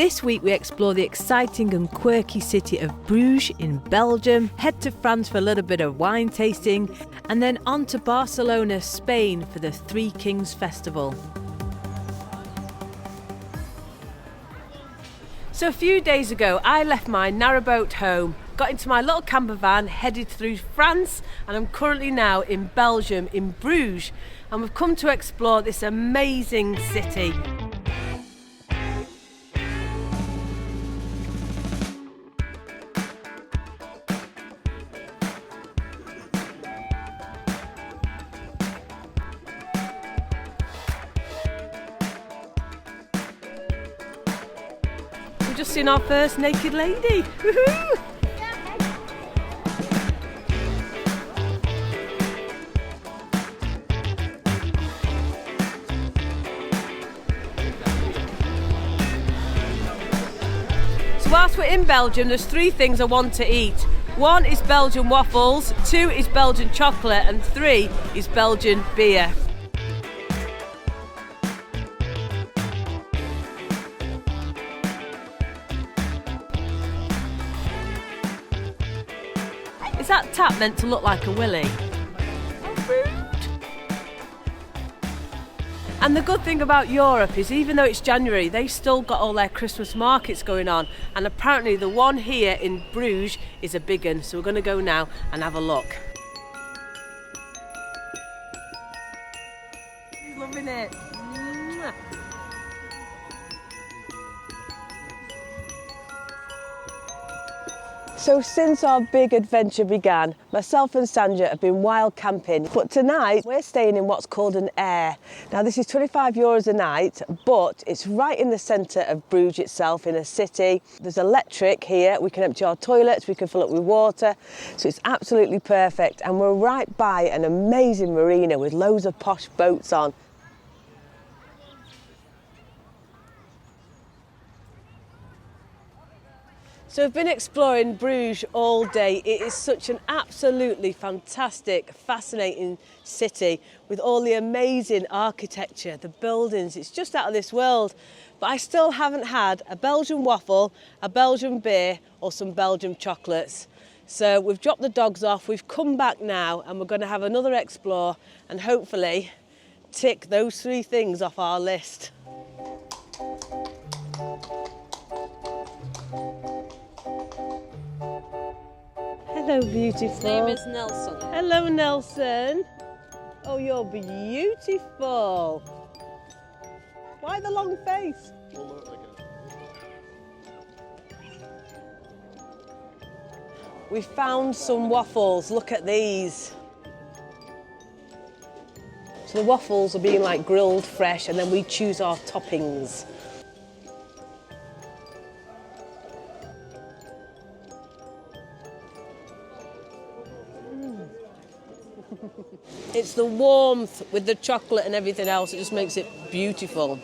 This week we explore the exciting and quirky city of Bruges in Belgium, head to France for a little bit of wine tasting, and then on to Barcelona, Spain for the Three Kings Festival. So a few days ago I left my narrowboat home, got into my little camper van, headed through France, and I'm currently now in Belgium, in Bruges, and we've come to explore this amazing city. We've just seen our first naked lady. Woohoo! So whilst we're in Belgium, there's three things I want to eat. One is Belgian waffles, two is Belgian chocolate, and three is Belgian beer. Is that tap meant to look like a willy? Oh, rude. And the good thing about Europe is even though it's January, they've still got all their Christmas markets going on. And apparently the one here in Bruges is a big one. So we're going to go now and have a look. He's loving it. Mwah. So since our big adventure began, myself and Sandra have been wild camping, but tonight we're staying in what's called an air. Now this is €25 a night, but it's right in the centre of Bruges itself in a city. There's electric here, we can empty our toilets, we can fill up with water, so it's absolutely perfect. And we're right by an amazing marina with loads of posh boats on. So we've been exploring Bruges all day. It is such an absolutely fantastic, fascinating city with all the amazing architecture, the buildings. It's just out of this world. But I still haven't had a Belgian waffle, a Belgian beer or some Belgian chocolates. So we've dropped the dogs off, we've come back now and we're going to have another explore and hopefully tick those three things off our list. Hello, beautiful. His name is Nelson. Hello, Nelson. Oh, you're beautiful. Why the long face? We found some waffles. Look at these. So the waffles are being like grilled fresh and then we choose our toppings. It's the warmth with the chocolate and everything else, it just makes it beautiful.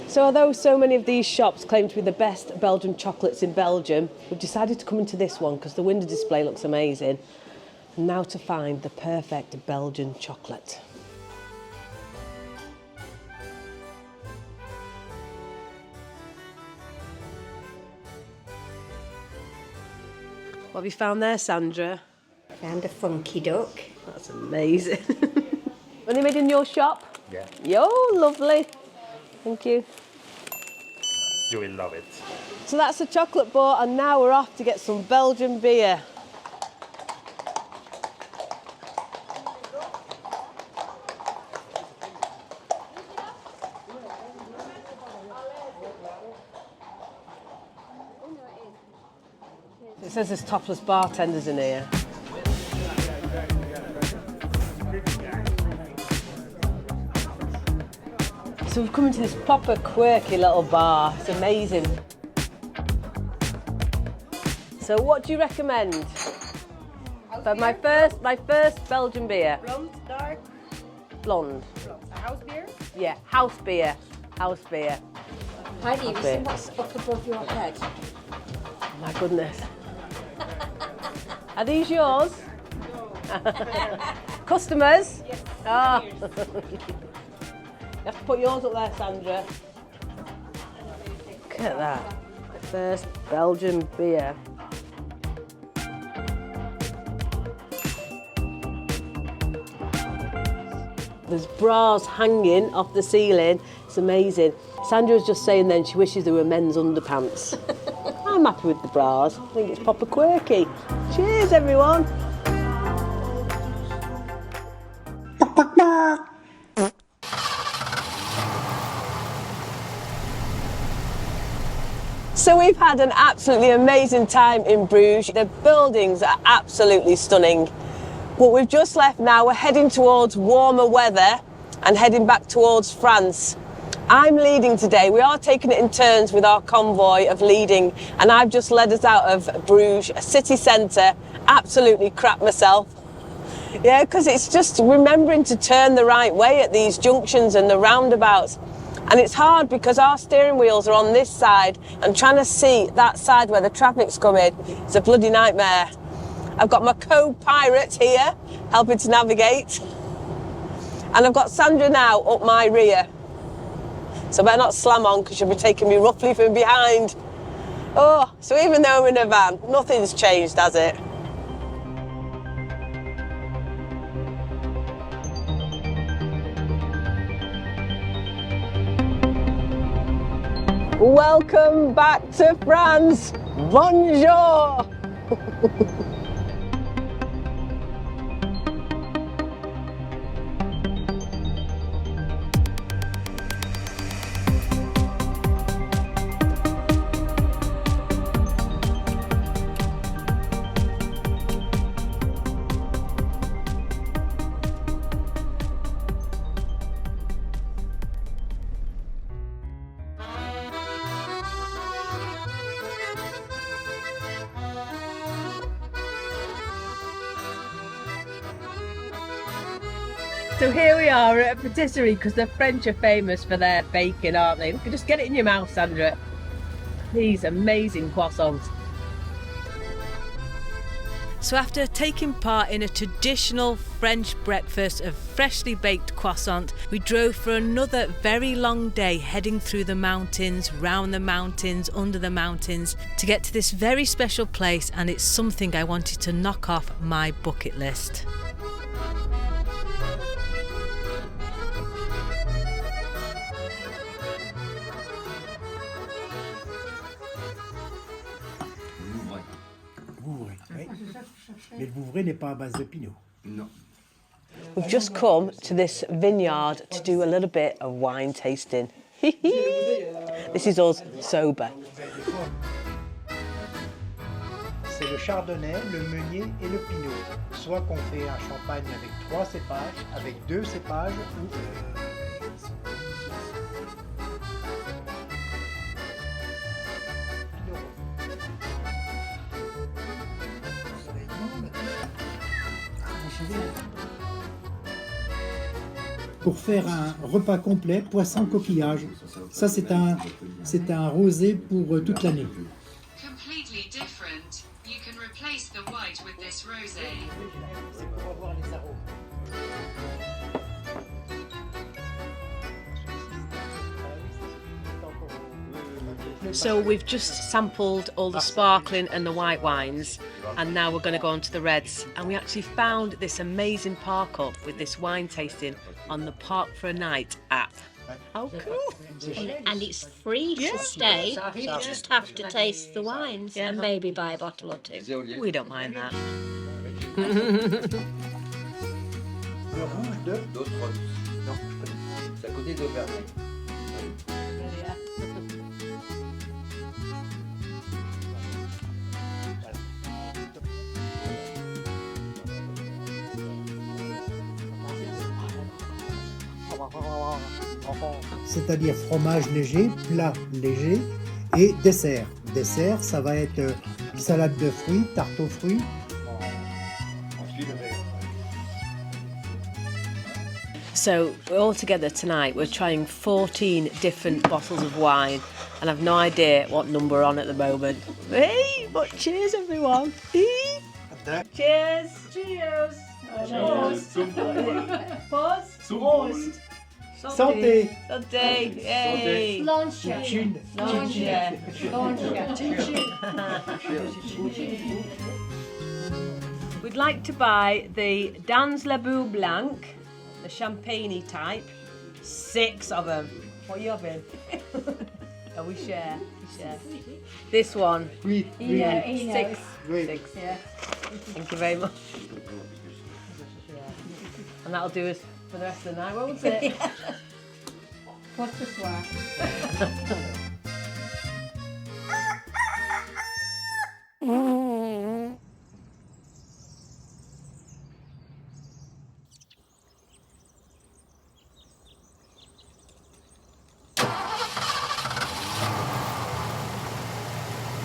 So although so many of these shops claim to be the best Belgian chocolates in Belgium, we've decided to come into this one because the window display looks amazing. And now to find the perfect Belgian chocolate. What have you found there, Sandra? Found a funky duck. That's amazing. Were they made in your shop? Yeah. Yo, lovely. Thank you. You will love it. So that's the chocolate bar, and now we're off to get some Belgian beer. It says there's topless bartenders in here. So we've come into this proper quirky little bar. It's amazing. So what do you recommend? For my first Belgian beer. Blonde, dark? Blonde. A house beer? Yeah, house beer. House beer. Heidi, have you seen what's up above your head? Oh my goodness. Are these yours? Customers? Yes. Oh. You have to put yours up there, Sandra. Look at that. First Belgian beer. There's bras hanging off the ceiling. It's amazing. Sandra was just saying then she wishes there were men's underpants. I'm happy with the bras. I think it's proper quirky. Cheers, everyone. So we've had an absolutely amazing time in Bruges. The buildings are absolutely stunning. But we've just left now. We're heading towards warmer weather and heading back towards France. I'm leading today. We are taking it in turns with our convoy of leading, and I've just led us out of Bruges, a city centre. Absolutely crap myself. Yeah, because it's just remembering to turn the right way at these junctions and the roundabouts. And it's hard because our steering wheels are on this side, and trying to see that side where the traffic's coming is a bloody nightmare. I've got my co-pirate here, helping to navigate. And I've got Sandra now up my rear. So I better not slam on because she'll be taking me roughly from behind. Oh, so even though we're in a van, nothing's changed, has it? Welcome back to France. Bonjour. So here we are at a patisserie because the French are famous for their bacon, aren't they? Look, just get it in your mouth, Sandra. These amazing croissants. So after taking part in a traditional French breakfast of freshly baked croissant, we drove for another very long day heading through the mountains, round the mountains, under the mountains to get to this very special place, and it's something I wanted to knock off my bucket list. Mais le Vouvray n'est pas à base de pinot. No. We've just come to this vineyard to do a little bit of wine tasting. This is us sober. C'est le chardonnay, le meunier et le pinot. Soit qu'on fait un champagne avec 3 cépages, avec 2 cépages ou... Pour faire un repas complet, poisson coquillage. Ça c'est un rosé pour toute l'année. Completely different. You can replace the white with this rosé. C'est pour avoir les arômes. So we've just sampled all the sparkling and the white wines, and now we're going to go on to the reds. And we actually found this amazing park up with this wine tasting on the Park for a Night app. How cool! And it's free to stay. You just have to taste the wines and maybe buy a bottle or two. We don't mind that. Le rouge de... D'autres. Non, je connais. C'est à côté d'Auvergne. C'est-à-dire fromage léger, plat léger et dessert. Dessert, ça va être salade de fruits, tarte aux fruits. So all together tonight we're trying 14 different bottles of wine, and I've no idea what number we're on at the moment. Hey, but cheers everyone! Cheers! Cheers! Prost! Prost! Prost! Santé. Santé. Yay. Chin. We'd like to buy the Dans Le Bout Blanc, the champagne type. 6 of them. What are you having? Oh, we share. This one. Oui. Yeah, he 6. Oui. 6. Yeah. Thank you very much. And that'll do us for the rest of the night, won't it? What's the swag?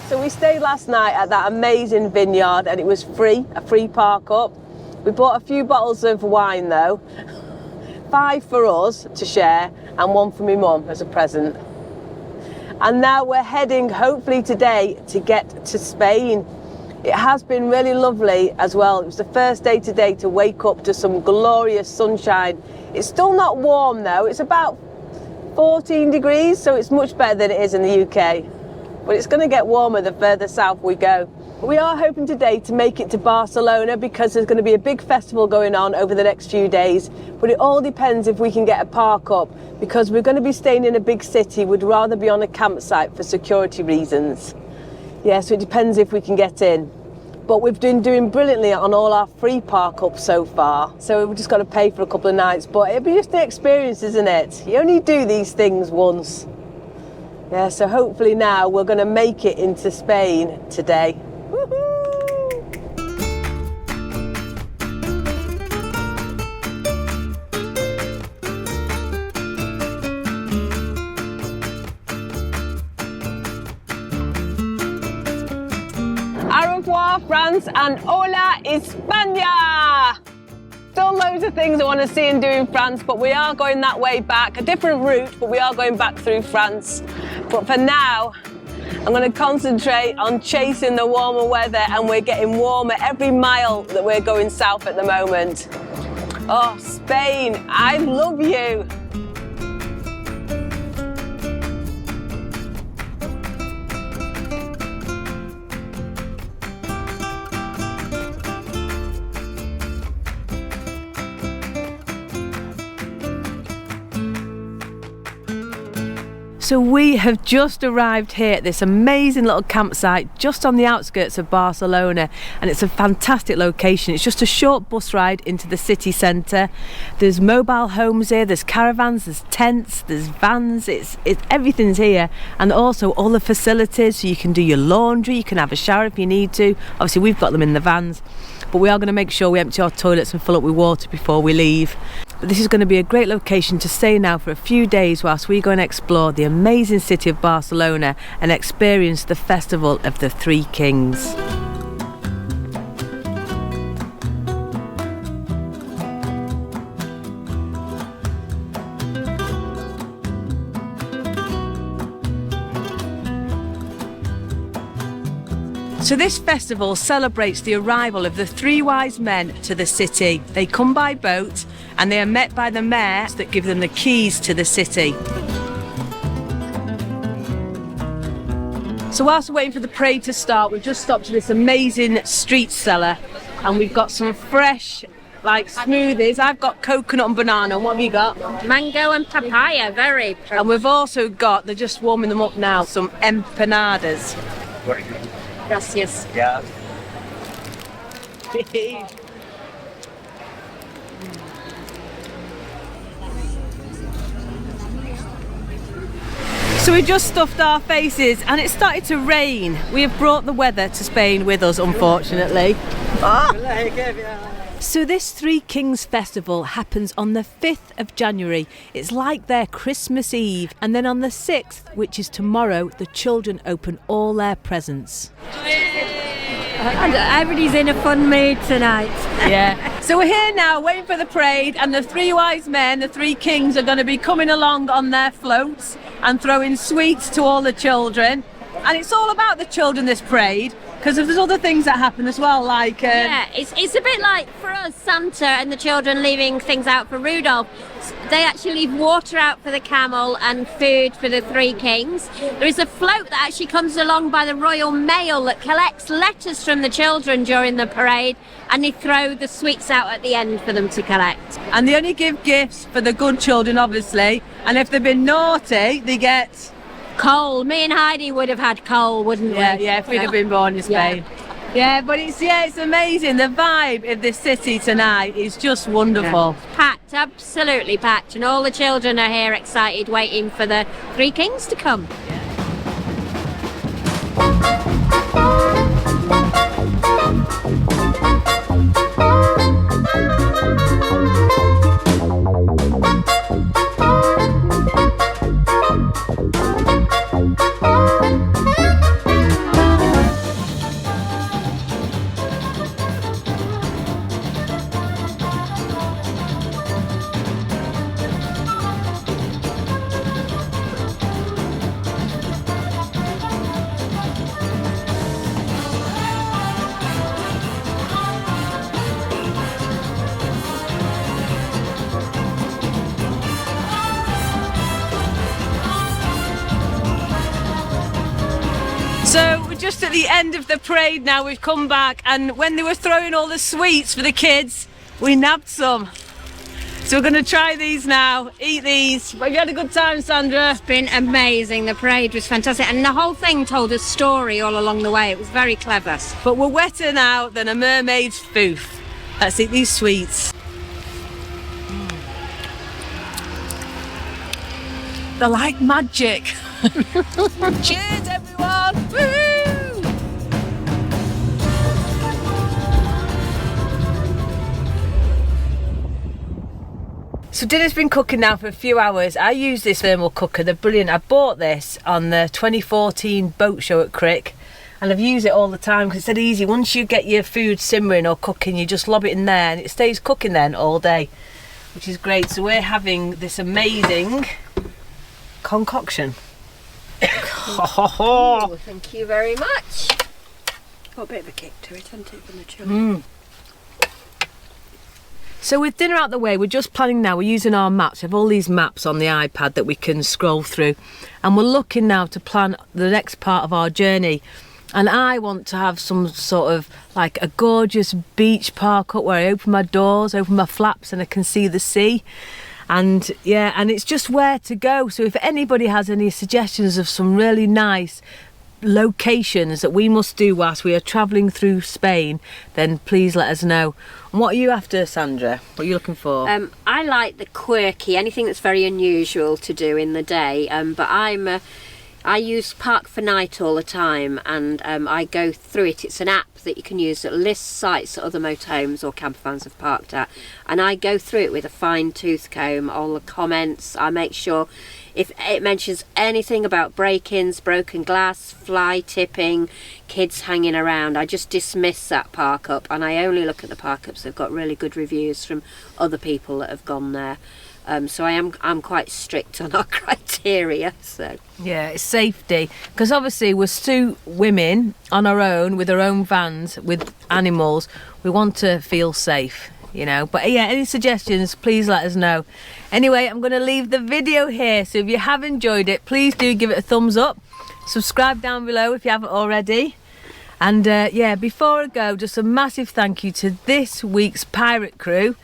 So we stayed last night at that amazing vineyard and it was free, a free park up. We bought a few bottles of wine though, 5 for us to share and 1 for my mum as a present. And now we're heading hopefully today to get to Spain. It has been really lovely as well. It was the first day today to wake up to some glorious sunshine. It's still not warm though, it's about 14 degrees, so it's much better than it is in the UK. But it's going to get warmer the further south we go. We are hoping today to make it to Barcelona because there's going to be a big festival going on over the next few days. But it all depends if we can get a park up because we're going to be staying in a big city. We'd rather be on a campsite for security reasons. Yeah, so it depends if we can get in. But we've been doing brilliantly on all our free park ups so far. So we've just got to pay for a couple of nights. But it'll be just an experience, isn't it? You only do these things once. Yeah, so hopefully now we're going to make it into Spain today. Woohoo! Au revoir, France, and hola, España! Still loads of things I want to see and do in France, but we are going that way back, a different route, but we are going back through France. But for now, I'm going to concentrate on chasing the warmer weather, and we're getting warmer every mile that we're going south at the moment. Oh, Spain, I love you. So we have just arrived here at this amazing little campsite just on the outskirts of Barcelona, and it's a fantastic location. It's just a short bus ride into the city centre. There's mobile homes here, there's caravans, there's tents, there's vans, it's everything's here, and also all the facilities, so you can do your laundry, you can have a shower if you need to. Obviously we've got them in the vans, but we are going to make sure we empty our toilets and fill up with water before we leave. But this is going to be a great location to stay now for a few days whilst we go and explore the amazing city of Barcelona and experience the Festival of the Three Kings. So this festival celebrates the arrival of the 3 wise men to the city. They come by boat and they are met by the mayor that give them the keys to the city. So whilst we're waiting for the parade to start, we've just stopped at this amazing street cellar and we've got some fresh smoothies. I've got coconut and banana. What have you got? Mango and papaya, very. And we've also got, they're just warming them up now, some empanadas. Gracias. Yeah. So we just stuffed our faces and it started to rain. We have brought the weather to Spain with us, unfortunately. So this Three Kings Festival happens on the 5th of January. It's like their Christmas Eve. And then on the 6th, which is tomorrow, the children open all their presents. Everybody's in a fun mood tonight. Yeah. So we're here now waiting for the parade, and the 3 wise men, the 3 kings, are going to be coming along on their floats and throwing sweets to all the children. And it's all about the children, this parade, because there's other things that happen as well, like... Yeah, it's a bit like, for us, Santa and the children leaving things out for Rudolph. They actually leave water out for the camel and food for the three kings. There is a float that actually comes along by the Royal Mail that collects letters from the children during the parade, and they throw the sweets out at the end for them to collect. And they only give gifts for the good children, obviously, and if they've been naughty, they get... Coal. Me and Heidi would have had coal, wouldn't we? Yeah, if we'd have been born in Spain. Yeah, but it's amazing. The vibe of this city tonight is just wonderful. Yeah. Packed, absolutely packed, and all the children are here excited, waiting for the three kings to come. So we're just at the end of the parade now. We've come back, and when they were throwing all the sweets for the kids, we nabbed some. So we're going to try these now, eat these. Have you had a good time, Sandra? It's been amazing. The parade was fantastic, and the whole thing told a story all along the way. It was very clever. But we're wetter now than a mermaid's foof. Let's eat these sweets. They're like magic. Cheers, everyone! Woo! So dinner's been cooking now for a few hours. I use this thermal cooker, they're brilliant. I bought this on the 2014 boat show at Crick, and I've used it all the time because it's dead easy. Once you get your food simmering or cooking, you just lob it in there and it stays cooking then all day, which is great. So we're having this amazing concoction. Oh, thank you very much. Got a bit of a kick to it, hasn't it, from the children? So with dinner out the way, we're just planning now, we're using our maps. We have all these maps on the iPad that we can scroll through, and we're looking now to plan the next part of our journey. And I want to have some sort of like a gorgeous beach park up where I open my doors, open my flaps, and I can see the sea. And yeah, and it's just where to go. So if anybody has any suggestions of some really nice locations that we must do whilst we are travelling through Spain, then please let us know. And what are you after, Sandra? What are you looking for? I like the quirky, anything that's very unusual to do in the day. But I use Park for Night all the time, and I go through it. It's an app that you can use that lists sites that other motorhomes or campervans have parked at, and I go through it with a fine-tooth comb, all the comments. I make sure if it mentions anything about break-ins, broken glass, fly tipping, kids hanging around, I just dismiss that park up, and I only look at the park ups that have got really good reviews from other people that have gone there. So I'm quite strict on our criteria. So yeah, it's safety, because obviously we're two women on our own with our own vans with animals. We want to feel safe, you know. But yeah, any suggestions, please let us know. Anyway, I'm going to leave the video here, so if you have enjoyed it, please do give it a thumbs up, subscribe down below if you haven't already. And yeah, before I go, just a massive thank you to this week's pirate crew.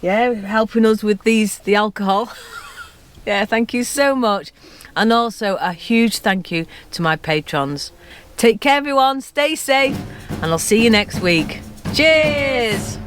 Yeah, helping us with the alcohol. Yeah, thank you so much. And also a huge thank you to my patrons. Take care, everyone. Stay safe, and I'll see you next week. Cheers.